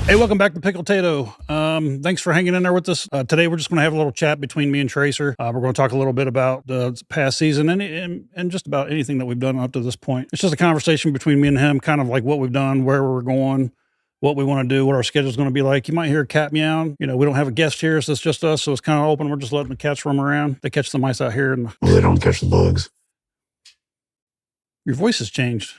Hey, welcome back to Pickletato. Thanks for hanging in there with us. Today, we're just going to have a little chat between me and Tracer. We're going to talk a little bit about the past season and just about anything that we've done up to this point. It's just a conversation between me and him, kind of like what we've done, where we're going, what we want to do, what our schedule's going to be like. You might hear a cat meowing. You know, we don't have a guest here, so it's just us. So it's kind of open. We're just letting the cats roam around. They catch the mice out here. And Well, they don't catch the bugs. Your voice has changed.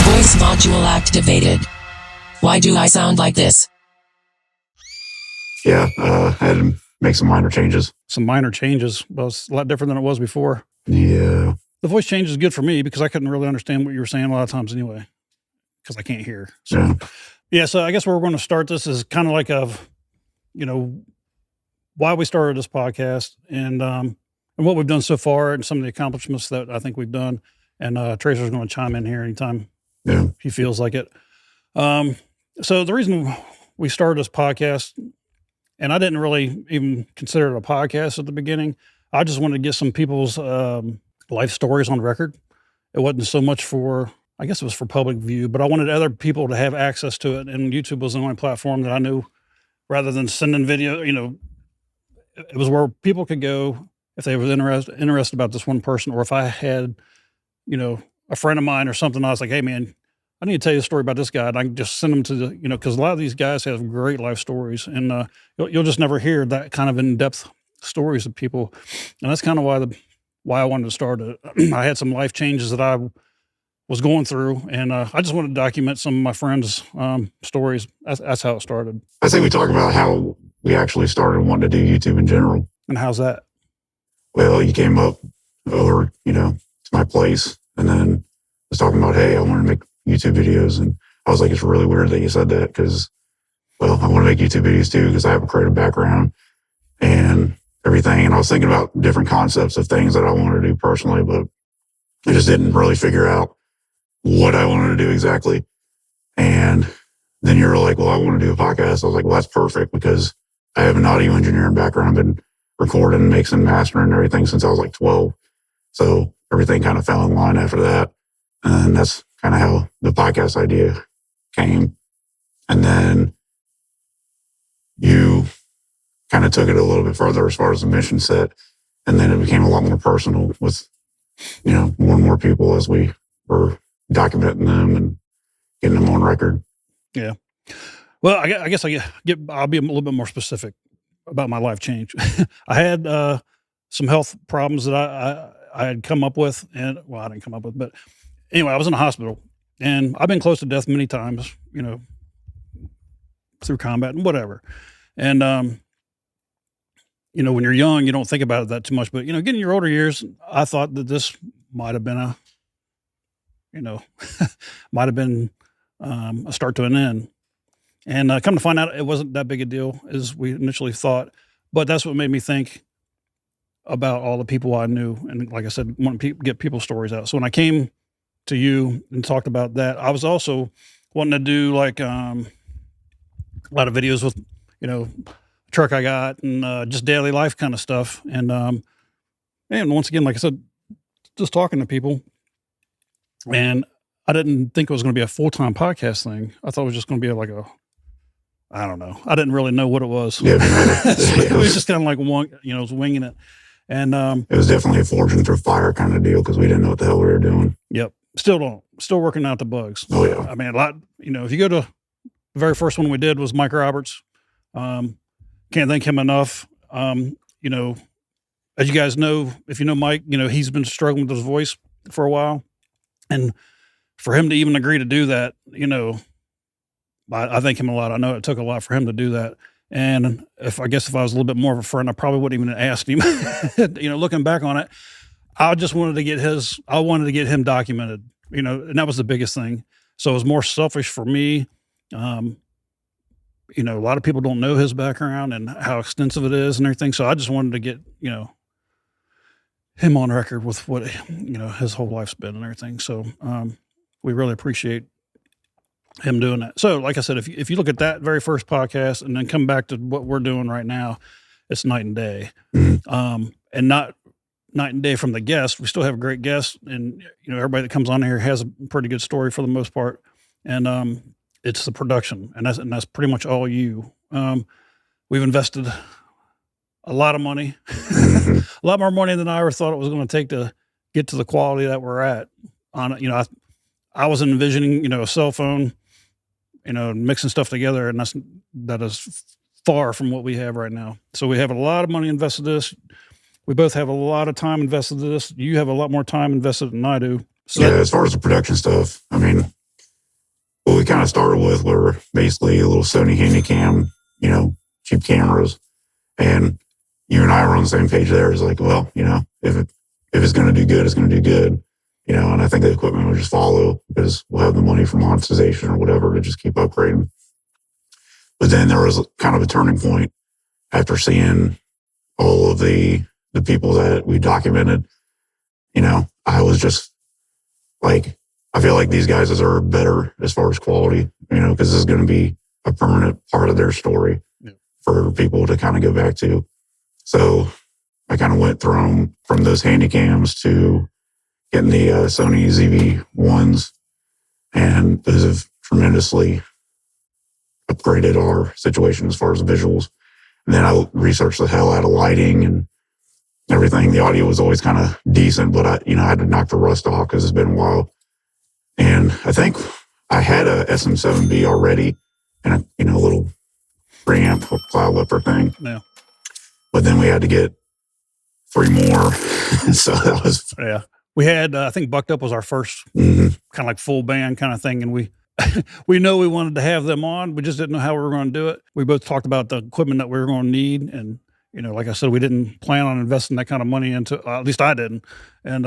Voice module activated. Why do I sound like this? Yeah, I had to make some minor changes. Some minor changes. Well, it's a lot different than it was before. Yeah. The voice change is good for me because I couldn't really understand what you were saying a lot of times anyway, because I can't hear. So, yeah. So I guess where we're going to start this is kind of like why we started this podcast and what we've done so far and some of the accomplishments that I think we've done. And Tracer's going to chime in here anytime he feels like it. So the reason we started this podcast, and I didn't really even consider it a podcast at the beginning. I just wanted to get some people's life stories on record. It wasn't so much for, I guess it was for public view, but I wanted other people to have access to it. And YouTube was the only platform that I knew, rather than sending video, it was where people could go if they were interested about this one person, or if I had, a friend of mine or something, I was like, hey man, I need to tell you a story about this guy. And I can just send them to because a lot of these guys have great life stories, and you'll just never hear that kind of in-depth stories of people. And that's kind of why I wanted to start it. I had some life changes that I was going through, and I just wanted to document some of my friends' stories. That's how it started. I think we talk about how we actually started wanting to do YouTube in general. And how's that? Well, you came up over, to my place, and then was talking about, hey, I want to make YouTube videos. And I was like, it's really weird that you said that because, well, I want to make YouTube videos too because I have a creative background and everything. And I was thinking about different concepts of things that I wanted to do personally, but I just didn't really figure out what I wanted to do exactly. And then you're like, well, I want to do a podcast. I was like, well, that's perfect because I have an audio engineering background. I've been recording, mixing, mastering, and everything since I was like 12. So everything kind of fell in line after that. And that's kind of how the podcast idea came. And then you kind of took it a little bit further as far as the mission set. And then it became a lot more personal with, more and more people as we were documenting them and getting them on record. Yeah. Well, I guess I'll be a little bit more specific about my life change. I had some health problems that I had come up with, and well, I didn't come up with, but anyway, I was in a hospital, and I've been close to death many times, through combat and whatever. And, when you're young, you don't think about it that too much, but, getting your older years, I thought that this might have been a start to an end. And come to find out, it wasn't that big a deal as we initially thought, but that's what made me think about all the people I knew. And like I said, want to get people's stories out. So when I came to you and talked about that, I was also wanting to do like a lot of videos with, truck I got and just daily life kind of stuff. And once again, like I said, just talking to people. And I didn't think it was going to be a full-time podcast thing. I thought it was just going to be I don't know. I didn't really know what it was. Yeah, it was just kind of like was winging it. And it was definitely a forging through fire kind of deal because we didn't know what the hell we were doing. Yep. Still working out the bugs. Oh yeah. I mean, a lot, if you go to the very first one we did was Mike Roberts. Can't thank him enough. As you guys know, if you know Mike, he's been struggling with his voice for a while. And for him to even agree to do that, I thank him a lot. I know it took a lot for him to do that. And if I was a little bit more of a friend, I probably wouldn't even asked him, looking back on it, I just wanted to get him documented, and that was the biggest thing. So it was more selfish for me. A lot of people don't know his background and how extensive it is and everything. So I just wanted to get, him on record with what, his whole life's been and everything. So we really appreciate him doing that. So like I said, if you look at that very first podcast and then come back to what we're doing right now, it's night and day. And not night and day from the guests. We still have a great guest, and everybody that comes on here has a pretty good story for the most part. And it's the production, and that's pretty much all you. We've invested a lot of money, a lot more money than I ever thought it was going to take to get to the quality that we're at. I was envisioning, a cell phone, mixing stuff together, and that is far from what we have right now. So we have a lot of money invested in this. We both have a lot of time invested in this. You have a lot more time invested than I do. So yeah, as far as the production stuff, I mean, what we kind of started with were basically a little Sony Handycam, cheap cameras. And you and I were on the same page there. It's like, well, if it's going to do good, it's going to do good. And I think the equipment will just follow because we'll have the money for monetization or whatever to just keep upgrading. But then there was kind of a turning point after seeing all of the people that we documented. I was just like, I feel like these guys deserve better as far as quality, because this is going to be a permanent part of their story for people to kind of go back to. So I kind of went from those handy cams to getting the Sony ZV-1s, and those have tremendously upgraded our situation as far as the visuals. And then I researched the hell out of lighting and everything. The audio was always kind of decent, but I had to knock the rust off because it's been a while. And I think I had a SM7B already and a little preamp cloud lifter thing. Yeah. But then we had to get 3 more. So that was... Yeah. We had, I think Bucked Up was our first kind of like full band kind of thing. And we know we wanted to have them on. We just didn't know how we were going to do it. We both talked about the equipment that we were going to need. And, like I said, we didn't plan on investing that kind of money into, at least I didn't. And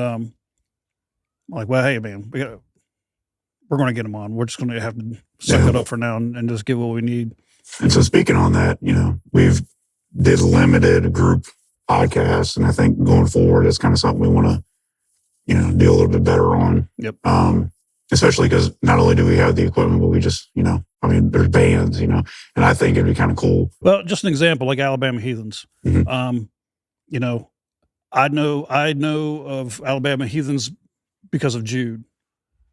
like, well, hey, man, we're going to get them on. We're just going to have to suck it up for now and just get what we need. And so speaking on that, we've did limited group podcasts. And I think going forward, it's kind of something we want to, do a little bit better on. Yep. Especially because not only do we have the equipment, but we just, there's bands, and I think it'd be kind of cool. Well, just an example, like Alabama Heathens. I know of Alabama Heathens because of Jude,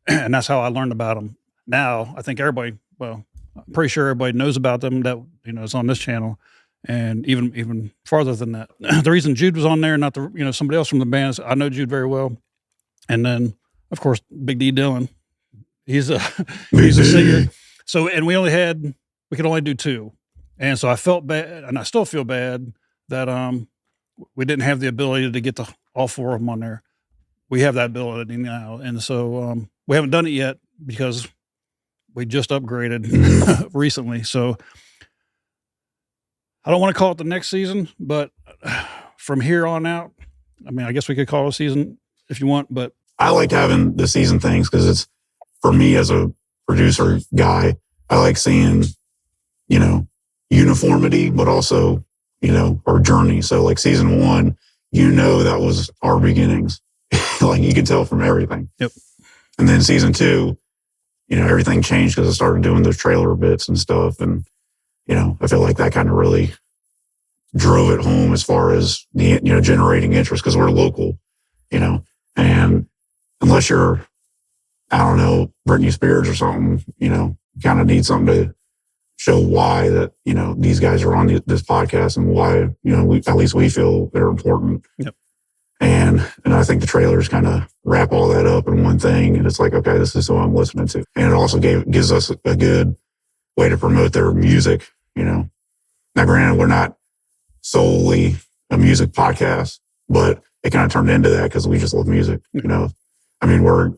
and that's how I learned about them. Now, I think everybody, I'm pretty sure everybody knows about them that, is on this channel. And even farther than that, the reason Jude was on there, not somebody else from the band, is I know Jude very well. And then, of course, Big D Dillon, he's a singer. So, and we could only do 2. And so I felt bad, and I still feel bad that we didn't have the ability to get all 4 of them on there. We have that ability now. And so we haven't done it yet because we just upgraded recently. So I don't want to call it the next season, but from here on out, I guess we could call it a season if you want, but I liked having the season things because it's, for me as a producer guy, I like seeing, uniformity, but also, our journey. So like season 1, that was our beginnings. Like you could tell from everything. Yep. And then season 2, everything changed because I started doing those trailer bits and stuff. And, I feel like that kind of really drove it home as far as the, generating interest because we're local, and unless you're, I don't know, Britney Spears or something, you kind of need something to show why that, these guys are on this podcast and why, at least we feel they're important. Yep. And I think the trailers kind of wrap all that up in one thing. And it's like, okay, this is who I'm listening to. And it also gives us a good way to promote their music, Now, granted, we're not solely a music podcast, but it kind of turned into that because we just love music, we're,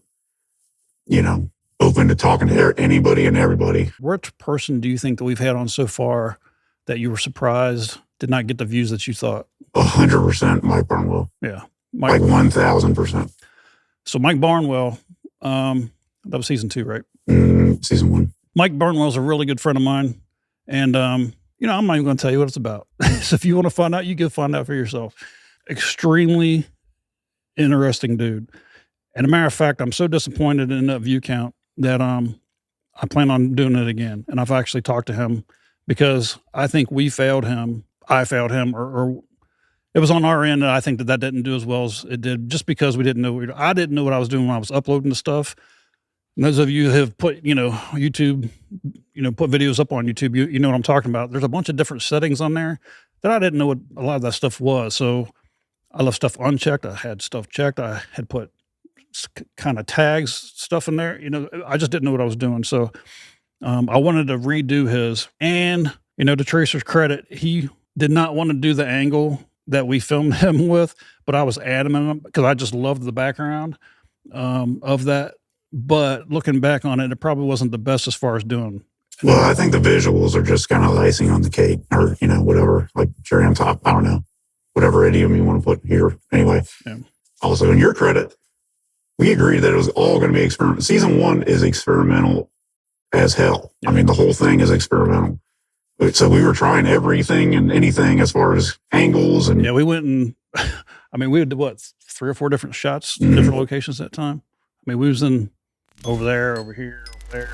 open to talking to anybody and everybody. Which person do you think that we've had on so far that you were surprised did not get the views that you thought? 100% Mike Barnwell. Yeah. Like 1,000%. So Mike Barnwell, that was season 2, right? Season 1. Mike Barnwell's a really good friend of mine. And, I'm not even going to tell you what it's about. So if you want to find out, you go find out for yourself. Extremely interesting dude. And a matter of fact, I'm so disappointed in that view count that I plan on doing it again. And I've actually talked to him because I think we failed him. I failed him, or it was on our end. And I think that didn't do as well as it did just because we didn't know. I didn't know what I was doing when I was uploading the stuff. And those of you who have put, YouTube, put videos up on YouTube, you know what I'm talking about. There's a bunch of different settings on there that I didn't know what a lot of that stuff was. So I left stuff unchecked. I had stuff checked. I had put kind of tags stuff in there. I just didn't know what I was doing. So I wanted to redo his. And, to Tracer's credit, he did not want to do the angle that we filmed him with, but I was adamant because I just loved the background of that. But looking back on it, it probably wasn't the best as far as doing. Well, I think the visuals are just kind of icing on the cake, or, whatever, like cherry on top. I don't know. Whatever idiom you want to put here. Anyway, yeah. Also, in your credit, we agreed that it was all going to be experimental. Season 1 is experimental as hell. Yeah. I mean, the whole thing is experimental. So we were trying everything and anything as far as angles. And yeah, we went and, we did 3 or 4 different shots, different locations that time. We was in over there, over here, over there.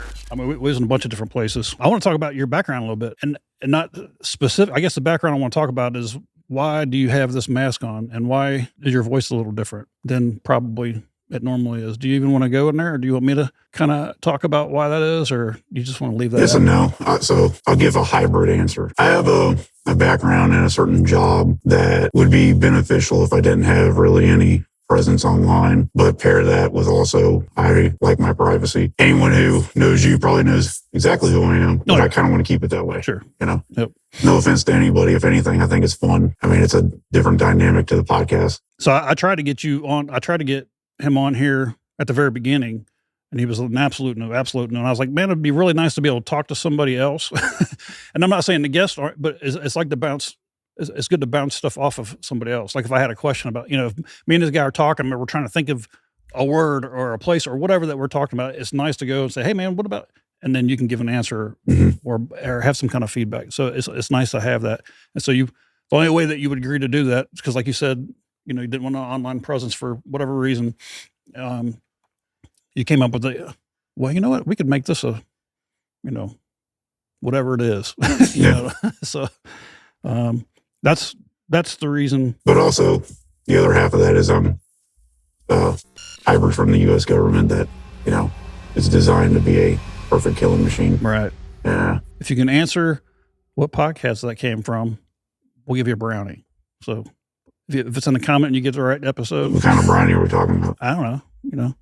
We was in a bunch of different places. I want to talk about your background a little bit and not specific. I guess the background I want to talk about is why do you have this mask on and why is your voice a little different than probably it normally is? Do you even want to go in there, or do you want me to kind of talk about why that is, or you just want to leave that? Yes and no. So I'll give a hybrid answer. I have a background in a certain job that would be beneficial if I didn't have really any presence online, but pair that with also, I like my privacy. Anyone who knows you probably knows exactly who I am, but I kind of want to keep it that way. Sure. Yep. No offense to anybody. If anything, I think it's fun. It's a different dynamic to the podcast. So I tried to get you on. I tried to get him on here at the very beginning, and he was an absolute no. And I was like, man, it'd be really nice to be able to talk to somebody else. And I'm not saying the guests aren't, but it's like to bounce. It's good to bounce stuff off of somebody else. Like if I had a question about, if me and this guy are talking, we're trying to think of a word or a place or whatever that we're talking about. It's nice to go and say, hey man, what about, and then you can give an answer or have some kind of feedback. So it's nice to have that. And so the only way that you would agree to do that, because like you said, you didn't want an online presence for whatever reason. You came up with well, you know what, we could make this a, whatever it is, So, that's the reason. But also, the other half of that is I'm hybrid from the U.S. government that, is designed to be a perfect killing machine. Right. Yeah. If you can answer what podcast that came from, we'll give you a brownie. So if it's in the comment and you get the right episode. What kind of brownie are we talking about? I don't know.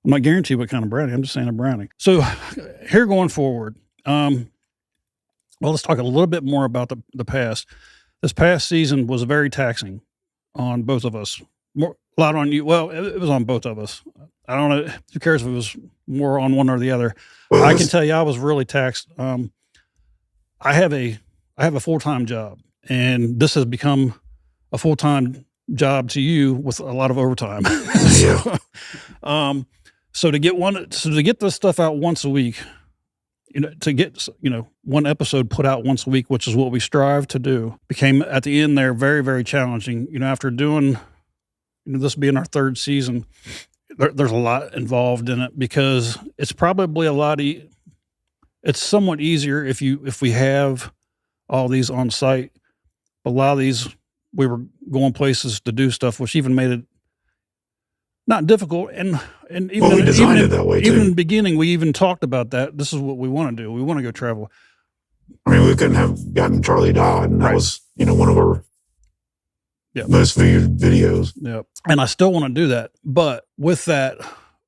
I'm not guaranteed what kind of brownie. I'm just saying a brownie. So here going forward, well, let's talk a little bit more about the past. This past season was very taxing on both of us. A lot on you. Well, it was on both of us. I don't know. Who cares if it was more on one or the other? Well, I can tell you, I was really taxed. I have a full-time job, and this has become a full-time job to you with a lot of overtime. So to get this stuff out once a week, to get, one episode put out once a week, which is what we strive to do, became at the end there very, very challenging. After doing, this being our 3rd season, there's a lot involved in it because it's probably it's somewhat easier if we have all these on site. A lot of these, we were going places to do stuff, which even made it not difficult. And even, we designed it that way too. Even in the beginning, we even talked about that. This is what we want to do. We want to go travel. We couldn't have gotten Charlie Dodd, and that was, one of our most viewed videos. Yeah. And I still want to do that. But with that,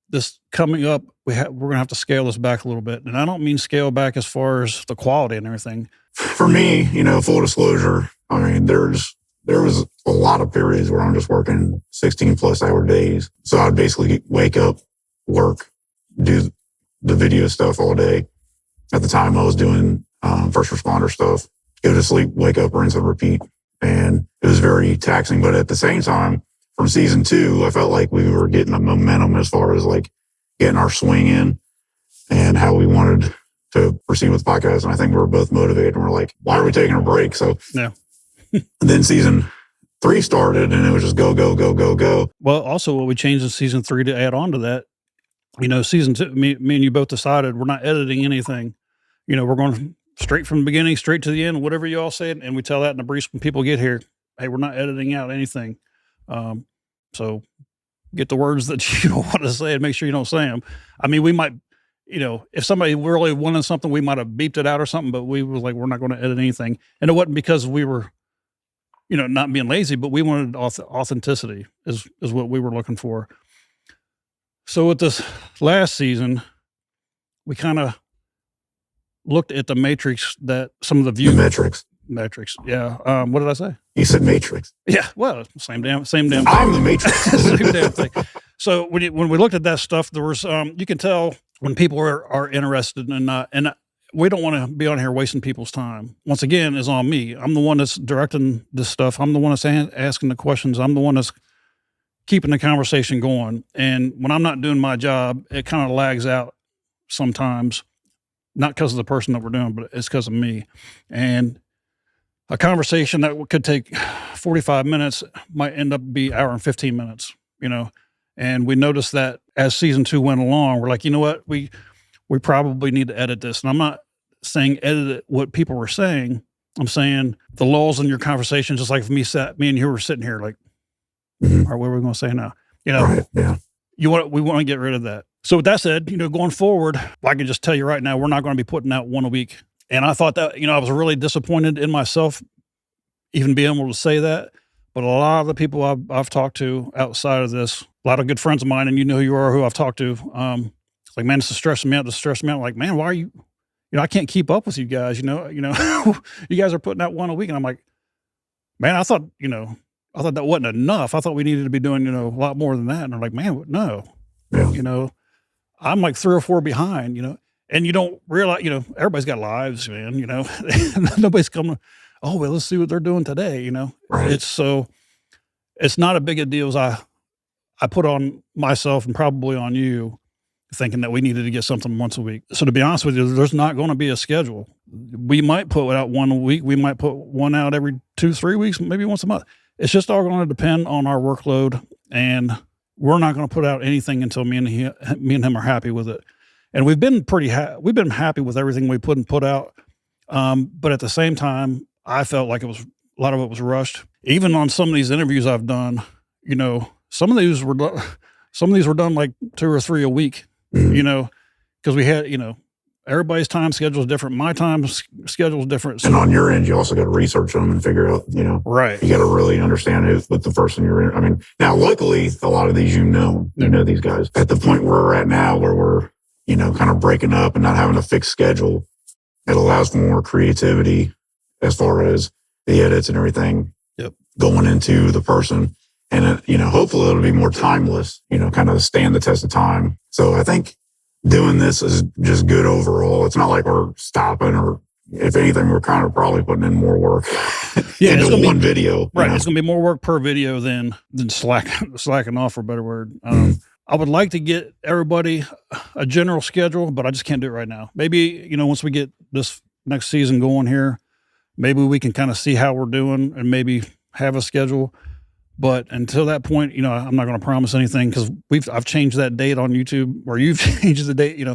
this coming up, we're going to have to scale this back a little bit. And I don't mean scale back as far as the quality and everything. For me, full disclosure, there was a lot of periods where I'm just working 16-plus-hour days. So I'd basically wake up, work, do the video stuff all day. At the time, I was doing first responder stuff, go to sleep, wake up, rinse and repeat. And it was very taxing. But at the same time, from season 2, I felt like we were getting a momentum as far as like getting our swing in and how we wanted to proceed with the podcast. And I think we were both motivated, and we're like, why are we taking a break? So yeah. And then season 3 started, and it was just go, go, go, go, go. Well, also what we changed in season 3 to add on to that, season 2, me and you both decided we're not editing anything. We're going straight from the beginning, straight to the end, whatever you all said. And we tell that in the briefs when people get here, hey, we're not editing out anything. So get the words that you don't want to say and make sure you don't say them. I mean, we might, if somebody really wanted something, we might have beeped it out or something, but we were like, we're not going to edit anything. And it wasn't because we were, not being lazy, but we wanted authenticity is what we were looking for. So with this last season, we kind of looked at the matrix that some of the views. Metrics. Yeah. What did I say? You said matrix. Yeah. Well, same damn thing. I'm the matrix. Same damn thing. So when we looked at that stuff, there was, you can tell when people are interested and we don't want to be on here wasting people's time. Once again, it's on me. I'm the one that's directing this stuff. I'm the one that's asking the questions. I'm the one that's keeping the conversation going. And when I'm not doing my job, it kind of lags out sometimes, not because of the person that we're doing, but it's because of me. And a conversation that could take 45 minutes might end up be hour and 15 minutes, and we noticed that as season 2 went along, we're like, you know what, we probably need to edit this. And I'm not saying edit what people were saying. I'm saying the lulls in your conversation, just like if me and you were sitting here like, all right, what are we going to say now? Right, yeah. We want to get rid of that. So with that said, going forward, I can just tell you right now, we're not going to be putting out one a week. And I thought that, I was really disappointed in myself, even being able to say that. But a lot of the people I've talked to outside of this, a lot of good friends of mine, and who you are, who I've talked to, it's like, man, this is stressing me out. Like, man, why are you, I can't keep up with you guys, you guys are putting out one a week. And I'm like, man, I thought that wasn't enough. I thought we needed to be doing, a lot more than that. And I'm like, man, no, yeah. I'm like 3 or 4 behind, and you don't realize, everybody's got lives, man, nobody's coming, oh, well, let's see what they're doing today. Right. It's not a big a deal as I put on myself and probably on you, thinking that we needed to get something once a week. So to be honest with you, there's not going to be a schedule. We might put out one a week. We might put one out every 2-3 weeks, maybe once a month. It's just all going to depend on our workload, and we're not going to put out anything until me and him are happy with it. And we've been we've been happy with everything we put out. But at the same time, I felt like a lot of it was rushed. Even on some of these interviews I've done, some of these were done like 2 or 3 a week, because we had, everybody's time schedule is different. My time schedule is different. And on your end, you also got to research them and figure out, right. You got to really understand what the person you're in. I mean, now luckily a lot of these, you know these guys at the point where we're at now, where we're, kind of breaking up and not having a fixed schedule. It allows for more creativity as far as the edits and everything going into the person. And, hopefully it'll be more timeless, kind of stand the test of time. So I think doing this is just good overall. It's not like we're stopping, or if anything, we're kind of probably putting in more work into one video. Right. It's going to be more work per video than slacking off, for a better word. I would like to get everybody a general schedule, but I just can't do it right now. Maybe, once we get this next season going here, maybe we can kind of see how we're doing and maybe have a schedule. But until that point, I'm not going to promise anything, because I've changed that date on YouTube, or you've changed the date,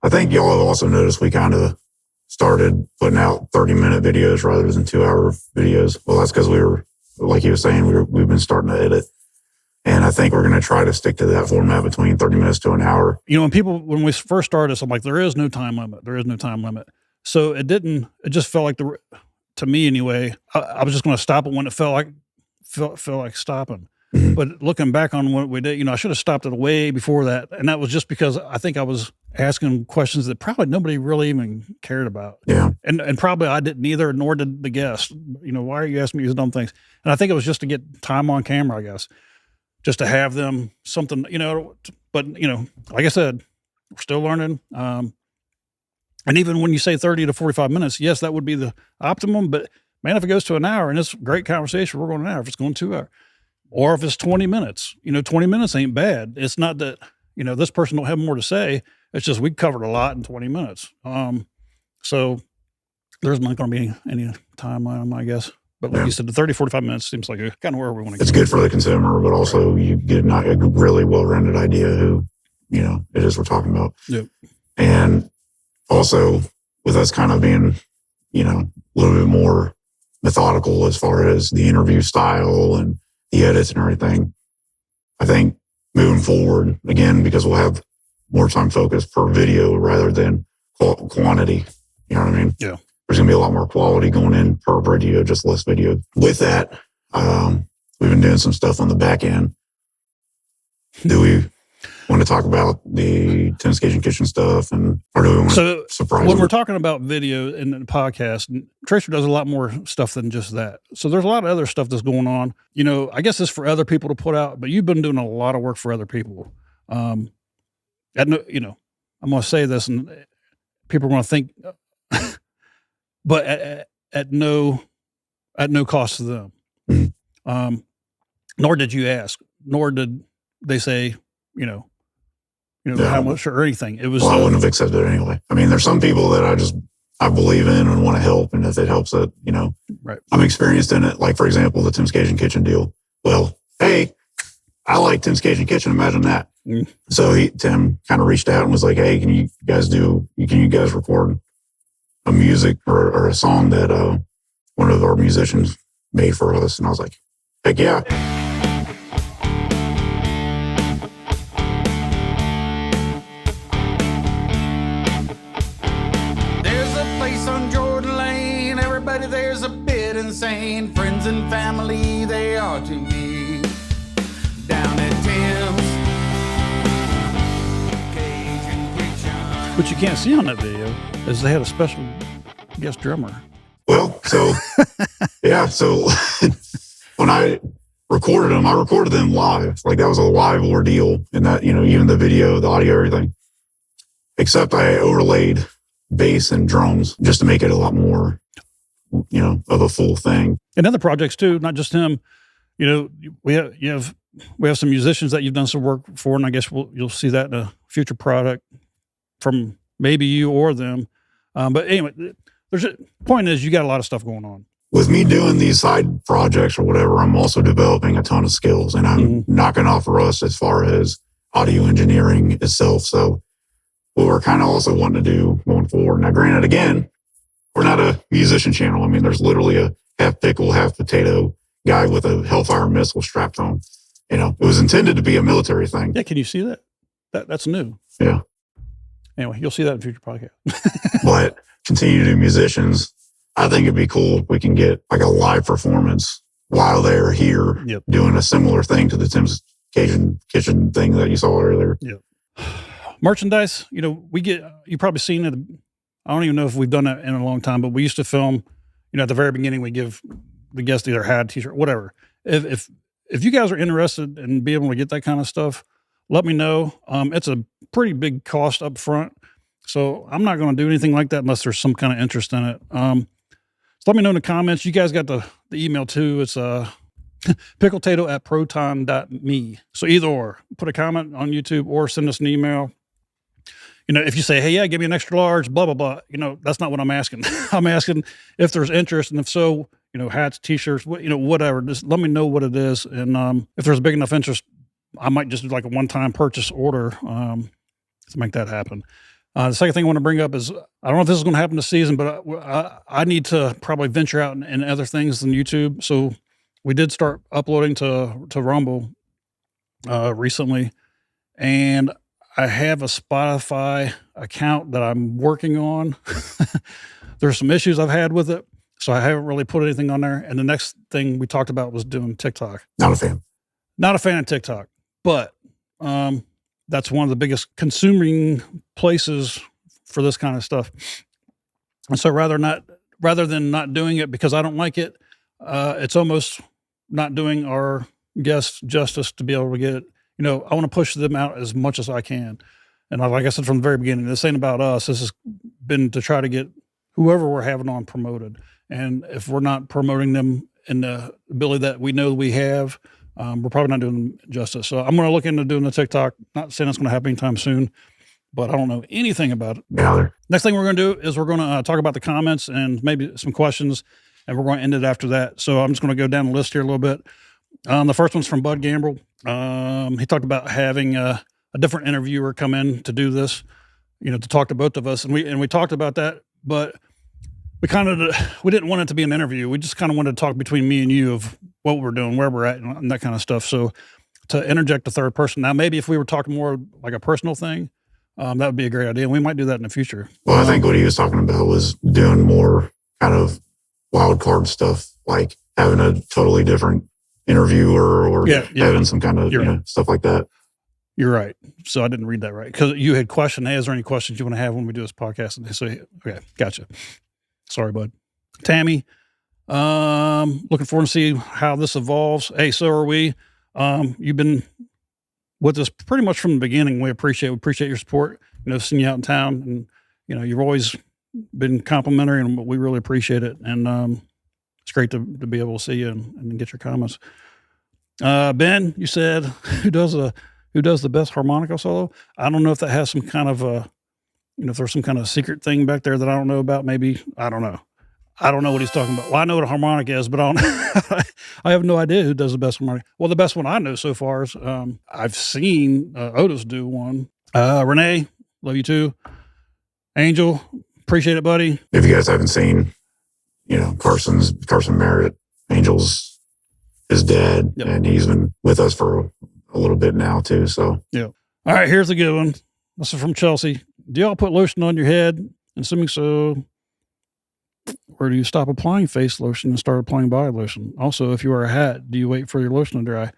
I think y'all have also noticed we kind of started putting out 30-minute videos rather than 2-hour videos. Well, that's because we were, like you were saying, we've been starting to edit. And I think we're going to try to stick to that format between 30 minutes to an hour. When we first started this, I'm like, there is no time limit. There is no time limit. So it just felt like to me anyway, I was just going to stop it when it felt like stopping. Mm-hmm. But looking back on what we did, I should have stopped it way before that. And that was just because I think I was asking questions that probably nobody really even cared about. Yeah. And probably I didn't either, nor did the guest. Why are you asking me these dumb things? And I think it was just to get time on camera, I guess. Just to have them something, but, like I said, we're still learning. And even when you say 30 to 45 minutes, yes, that would be the optimum. But man, if it goes to an hour and it's a great conversation, we're going an hour. If it's going 2 hours, or if it's 20 minutes, 20 minutes ain't bad. It's not that, this person don't have more to say. It's just, we covered a lot in 20 minutes. So there's not going to be any timeline, I guess. But like you said, the 30, 45 minutes seems like kind of where we want to go. It's good for the consumer, but also you get a really well-rounded idea who, it is we're talking about. Yep. And also with us kind of being, a little bit more methodical as far as the interview style and the edits and everything, I think moving forward, again, because we'll have more time focused per video rather than quantity. You know what I mean? Yeah. There's going to be a lot more quality going in per video, just less video. With that, we've been doing some stuff on the back end. Do we want to talk about the Tim's Cajun Kitchen stuff, or do we want to surprise when we're talking about video in the podcast, Tracer does a lot more stuff than just that. So there's a lot of other stuff that's going on. I guess it's for other people to put out, but you've been doing a lot of work for other people. I'm going to say this, and people are going to think, but at no cost to them. Mm-hmm. Nor did you ask, nor did they say, how much or anything. It was. Well, I wouldn't have accepted it anyway. I mean, there's some people that I believe in and want to help, and if it helps it, right. I'm experienced in it. Like, for example, the Tim's Cajun Kitchen deal. Well, hey, I like Tim's Cajun Kitchen. Imagine that. Mm. So Tim kind of reached out and was like, hey, can you guys record a music or a song that one of our musicians made for us? And I was like, heck yeah. There's a place on Jordan Lane, everybody there's a bit insane. Friends and family, they are to me. Down at Tim's Cajun Kitchen. What you can't see on that video is they had a special guest drummer. Well, so yeah, so when I recorded them live. Like, that was a live ordeal, and that, even the video, the audio, everything. Except I overlaid bass and drums just to make it a lot more, of a full thing. And other projects too, not just him. We have some musicians that you've done some work for, and I guess you'll see that in a future product from maybe you or them. But anyway, point is, you got a lot of stuff going on. With me doing these side projects or whatever, I'm also developing a ton of skills, and I'm knocking off rust as far as audio engineering itself. So what we're kind of also wanting to do going forward. Now, granted, again, we're not a musician channel. I mean, there's literally a half pickle, half potato guy with a Hellfire missile strapped on. It was intended to be a military thing. Yeah, can you see that? That's new. Yeah. Anyway, you'll see that in future podcast. But continue to do musicians. I think it'd be cool if we can get like a live performance while they're here doing a similar thing to the Tim's Cajun Kitchen thing that you saw earlier. Yep. Merchandise, you've probably seen it. I don't even know if we've done that in a long time, but we used to film, at the very beginning, we give the guest either hat, t-shirt, whatever. If you guys are interested in being able to get that kind of stuff, let me know. It's a pretty big cost up front. So I'm not going to do anything like that unless there's some kind of interest in it. So let me know in the comments. You guys got the email too. It's pickletato@proton.me. So either or, put a comment on YouTube or send us an email. If you say, hey, yeah, give me an extra large, blah, blah, blah, that's not what I'm asking. I'm asking if there's interest, and if so, hats, t-shirts, whatever. Just let me know what it is. And if there's a big enough interest, I might just do like a one-time purchase order to make that happen. The second thing I want to bring up is, I don't know if this is going to happen this season, but I need to probably venture out in other things than YouTube. So we did start uploading to Rumble recently, and I have a Spotify account that I'm working on. There's some issues I've had with it, so I haven't really put anything on there. And the next thing we talked about was doing TikTok. Not a fan. Not a fan of TikTok, but that's one of the biggest consuming places for this kind of stuff. And so rather than not doing it because I don't like it, it's almost not doing our guests justice to be able to get it. I want to push them out as much as I can. And like I said from the very beginning, this ain't about us. This has been to try to get whoever we're having on promoted. And if we're not promoting them in the ability that we know we have, we're probably not doing them justice. So I'm going to look into doing the TikTok. Not saying it's going to happen anytime soon, but I don't know anything about it. Yeah. Next thing we're going to do is we're going to talk about the comments and maybe some questions. and we're going to end it after that. So I'm just going to go down the list here a little bit. The first one's from Bud Gambrel. He talked about having a different interviewer come in to do this, to talk to both of us. And we talked about that, but we didn't want it to be an interview. We just kind of wanted to talk between me and you of what we're doing, where we're at, and that kind of stuff. So to interject a third person. Now, maybe if we were talking more like a personal thing, that would be a great idea. We might do that in the future. Well, I think what he was talking about was doing more kind of wild card stuff, like having a totally different interviewer or having some kind of stuff like that. You're right. So I didn't read that right. Because you had questioned, hey, is there any questions you want to have when we do this podcast? And they say, okay, gotcha. Sorry, bud. Tammy, looking forward to see how this evolves. Hey, so are we. You've been with us pretty much from the beginning. We appreciate your support, seeing you out in town. And, you've always been complimentary, and we really appreciate it. And it's great to be able to see you and get your comments. Ben, you said, who does the best harmonica solo? I don't know if that has some kind of if there's some kind of secret thing back there that I don't know about. Maybe, I don't know. I don't know what he's talking about. Well, I know what a harmonica is, but I have no idea who does the best harmonica. Well, the best one I know so far is I've seen Otis do one. Renee, love you too. Angel, appreciate it, buddy. If you guys haven't seen, Carson Merritt, Angel's his dad, and he's been with us for a little bit now too. So yeah. All right, here's a good one. This is from Chelsea. Do y'all put lotion on your head? And assuming so, or do you stop applying face lotion and start applying body lotion? Also, if you wear a hat, do you wait for your lotion to dry?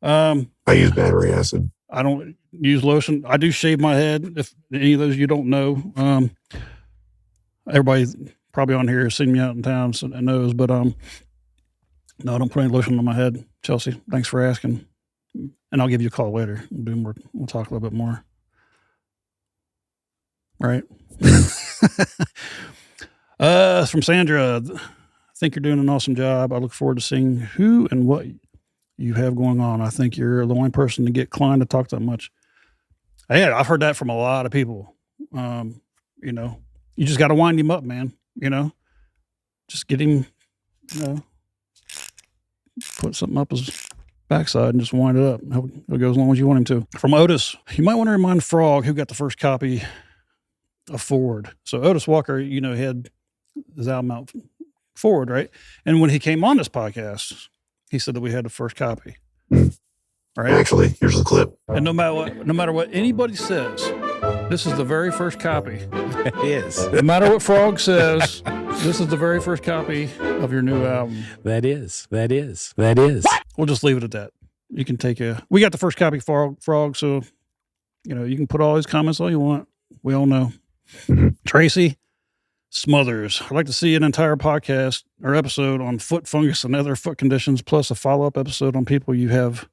I use battery acid. I don't use lotion. I do shave my head. If any of those you don't know, everybody probably on here has seen me out in town and knows, but no, I don't put any lotion on my head. Chelsea, thanks for asking. And I'll give you a call later. We'll talk a little bit more. Right. From Sandra, I think you're doing an awesome job. I look forward to seeing who and what you have going on. I think you're the only person to get Klein to talk that much. Yeah, I've heard that from a lot of people. You just got to wind him up, man. Just get him, put something up his backside and just wind it up. He'll go as long as you want him to. From Otis, you might want to remind Frog who got the first copy of Forward. So Otis Walker, he had his album out Forward, right? And when he came on this podcast, he said that we had the first copy. Right? Actually, here's the clip. And no matter what anybody says, this is the very first copy. It is. No matter what Frog says, this is the very first copy of your new album. That is. What? We'll just leave it at that. You can we got the first copy, Frog, so, you can put all his comments all you want. We all know. Mm-hmm. Tracy Smothers, I'd like to see an entire podcast or episode on foot fungus and other foot conditions, plus a follow-up episode on people you have.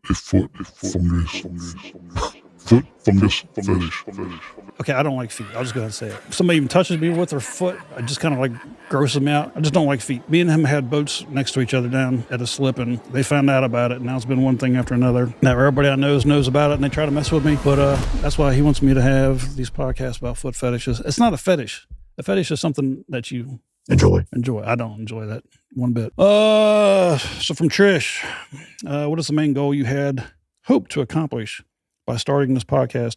Foot fungus fetish. Okay, I don't like feet. I'll just go ahead and say it. If somebody even touches me with their foot, I just kind of like grosses me out. I just don't like feet. Me and him had boats next to each other down at a slip, and they found out about it. And now it's been one thing after another. Now everybody I know knows about it, and they try to mess with me. But that's why he wants me to have these podcasts about foot fetishes. It's not a fetish. A fetish is something that you enjoy. I don't enjoy that one bit. So from Trish, what is the main goal you had hoped to accomplish by starting this podcast?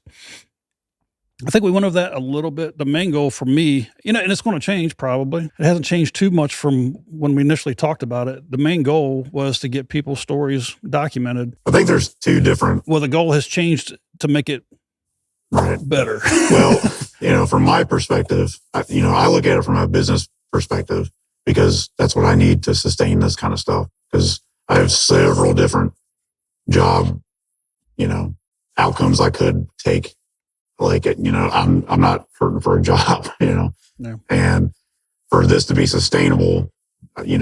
I think we went over that a little bit. The main goal for me, and it's going to change probably. It hasn't changed too much from when we initially talked about it. The main goal was to get people's stories documented. I think there's two different. Well, the goal has changed to make it better. Well, from my perspective, I look at it from a business perspective because that's what I need to sustain this kind of stuff. Because I have several different job, outcomes I could take. Like, I'm not hurting for a job, No. And for this to be sustainable, we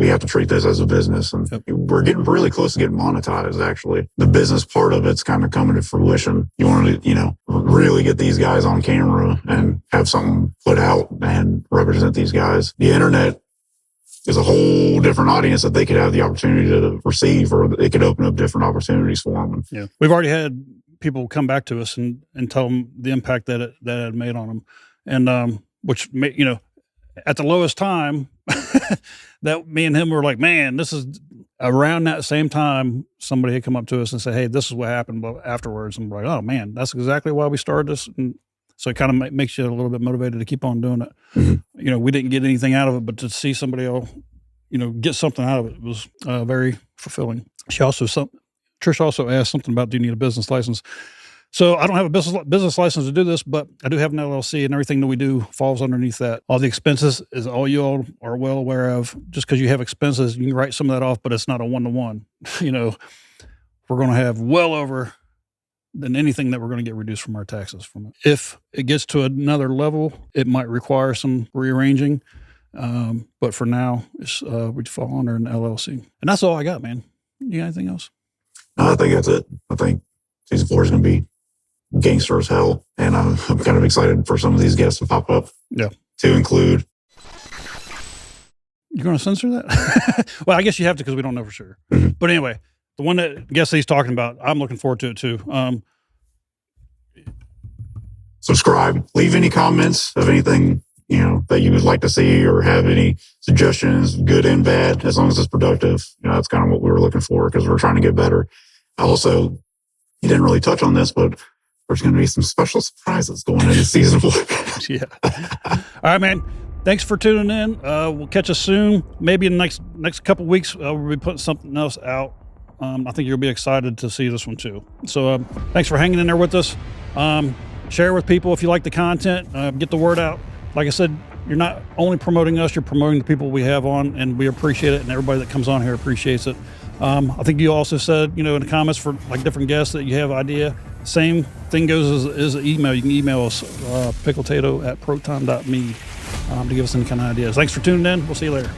have to treat this as a business, and we're getting really close to getting monetized. Actually, the business part of it's kind of coming to fruition. You want to, really get these guys on camera and have something put out and represent these guys. The internet is a whole different audience that they could have the opportunity to receive, or it could open up different opportunities for them. Yeah, we've already had people come back to us and tell them the impact that it had made on them, and which at the lowest time that me and him were like, man, this is around that same time somebody had come up to us and said, hey, this is what happened afterwards. And we're like, oh man, that's exactly why we started this. And so it kind of makes you a little bit motivated to keep on doing it. You know, we didn't get anything out of it, but to see somebody else, you know, get something out of it was very fulfilling. Trish also asked something about, do you need a business license? So I don't have a business license to do this, but I do have an LLC, and everything that we do falls underneath that. All the expenses is all you all are well aware of. Just because you have expenses, you can write some of that off, but it's not a one-to-one. You know, we're going to have well over than anything that we're going to get reduced from our taxes from it. If it gets to another level, it might require some rearranging. But for now, we'd fall under an LLC. And that's all I got, man. You got anything else? No, I think that's it. I think season 4 is going to be gangster as hell. And I'm kind of excited for some of these guests to pop up. Yeah. To include. You're going to censor that? Well, I guess you have to because we don't know for sure. But anyway, the one that guest he's talking about, I'm looking forward to it too. Subscribe. Leave any comments of anything, you know, that you would like to see or have any suggestions, good and bad, as long as it's productive. You know, that's kind of what we were looking for because we're trying to get better. Also, you didn't really touch on this, but there's going to be some special surprises going into season 4. Yeah. All right, man. Thanks for tuning in. We'll catch us soon. Maybe in the next couple weeks, we'll be putting something else out. I think you'll be excited to see this one too. So thanks for hanging in there with us. Share with people if you like the content. Get the word out. Like I said, you're not only promoting us, you're promoting the people we have on, and we appreciate it, and everybody that comes on here appreciates it. I think you also said, you know, in the comments for like different guests that you have idea. Same thing goes as an email. You can email us, pickletato@proton.me, to give us any kind of ideas. Thanks for tuning in. We'll see you later.